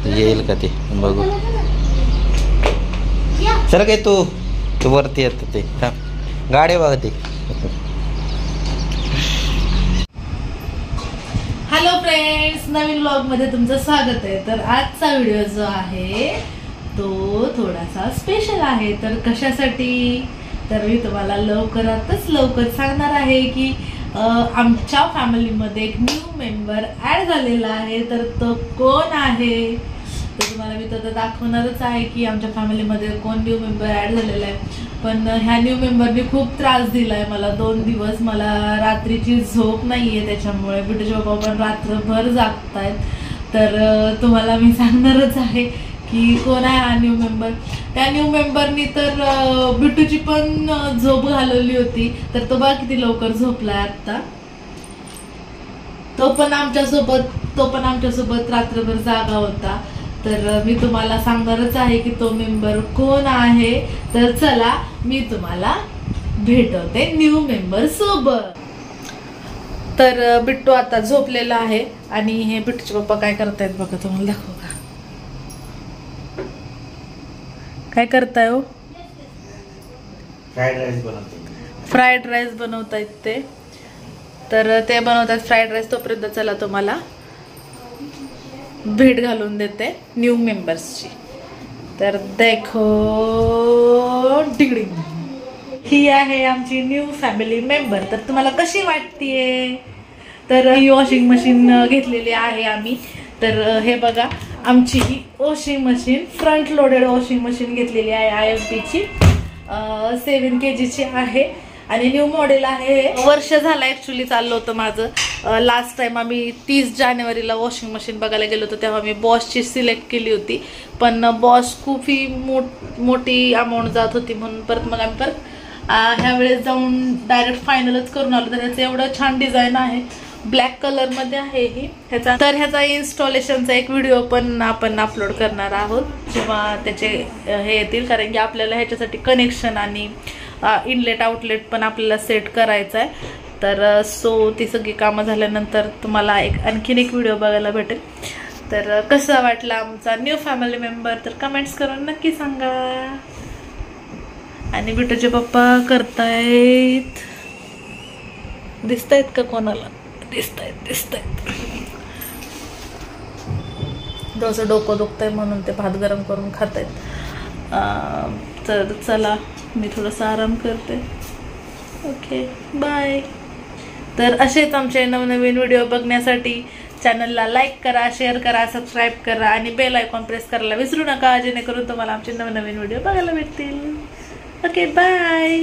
येईल का ते बघू. चल काय तू वरती येत ते गाडी बघा ते. हॅलो फ्रेंड्स, नवीन व्लॉग मध्ये तुमचं स्वागत आहे. तर आजचा व्हिडिओ जो आहे तो थोडासा स्पेशल आहे. तर कशासाठी, तर मी तुम्हाला लवकर सांगणार आहे की आमच्या फॅमिलीमध्ये एक न्यू मेंबर ऍड झालेला आहे. तर तो कोण आहे तर तुम्हाला मी तर दाखवणारच आहे की आमच्या फॅमिलीमध्ये कोण न्यू मेंबर ऍड झालेला आहे. पण ह्या न्यू मेंबरने खूप त्रास दिलाय मला. 2 दिवस मला रात्रीची झोप नाहीये, त्याच्यामुळे बिटूचे बाबा पण रात्रभर जागतायत. तर तुम्हाला मी सांगणारच आहे की कोण आहे हा न्यू मेंबर. त्या न्यू मेंबरनी तर बिटूची पण झोप घालवली होती. तर तो बघा किती लवकर झोपलाय आता. तो पण आमच्यासोबत रात्रभर जागा होता. तर मी तुम्हाला सांगणारच आहे की तो मेंबर कोण आहे. तर चला मी तुम्हाला भेटवते न्यू मेंबर सोबत. तर बिट्टू आता झोपलेला आहे आणि हे बिट्टूचे पप्पा काय करतायत बघा, तुम्हाला दाखवू का काय करताय हो. फ्राईड राईस बनवतायत ते. तर ते बनवतात फ्राईड राईस. तोपर्यंत चला तुम्हाला भेट घालून देते न्यू मेंबर्सची. तर देखो डिगडिंग, ही आहे आमची न्यू फॅमिली मेंबर. तर तुम्हाला कशी वाटतेय. तर ही वॉशिंग मशीन घेतलेली आहे आम्ही. तर हे बघा आमची ही washing machine front loaded washing machine घेतलेली आहे. IFBची 7 kgची आहे आणि न्यू मॉडेल आहे. वर्ष झालं ऍक्च्युली चाललं होतं माझं. लास्ट टाइम आम्ही 30 जानेवारीला वॉशिंग मशीन बघायला गेलो होतो, तेव्हा मी बॉसची सिलेक्ट केली होती. पण बॉस खूप ही मोठी अमाऊंट जात होती, म्हणून मग आम्ही ह्या वेळेस जाऊन डायरेक्ट फायनलच करून आलो. तर ह्याचं एवढं छान डिझाईन आहे, ब्लॅक कलर मध्ये आहे ही ह्याचा. तर ह्याचा इन्स्टॉलेशनचा एक व्हिडिओ पण आपण अपलोड करणार आहोत जेव्हा त्याचे हे येतील, कारण की आपल्याला ह्याच्यासाठी कनेक्शन आणि इनलेट आउटलेट पण आपल्याला सेट करायचं आहे. तर ती सगळी कामं झाल्यानंतर तुम्हाला आणखीन एक व्हिडिओ बघायला भेटेल. तर कसं वाटलं आमचा न्यू फॅमिली मेंबर तर कमेंट्स करून नक्की सांगा. आणि बिटूचे पप्पा करतायत, दिसतायत का कोणाला. दिसतायत. थोडंसं डोकं दुखतंय म्हणून ते भात गरम करून खातायत. तर चला मी थोडासा आराम करते. Okay bye. तर असेच आमचे नवनवीन व्हिडिओ बघण्यासाठी चॅनलला लाईक करा, शेअर करा, सबस्क्राईब करा आणि बेल आयकॉन प्रेस करायला विसरू नका, जेणेकरून तुम्हाला आमचे नवनवीन व्हिडिओ बघायला भेटतील. Okay bye.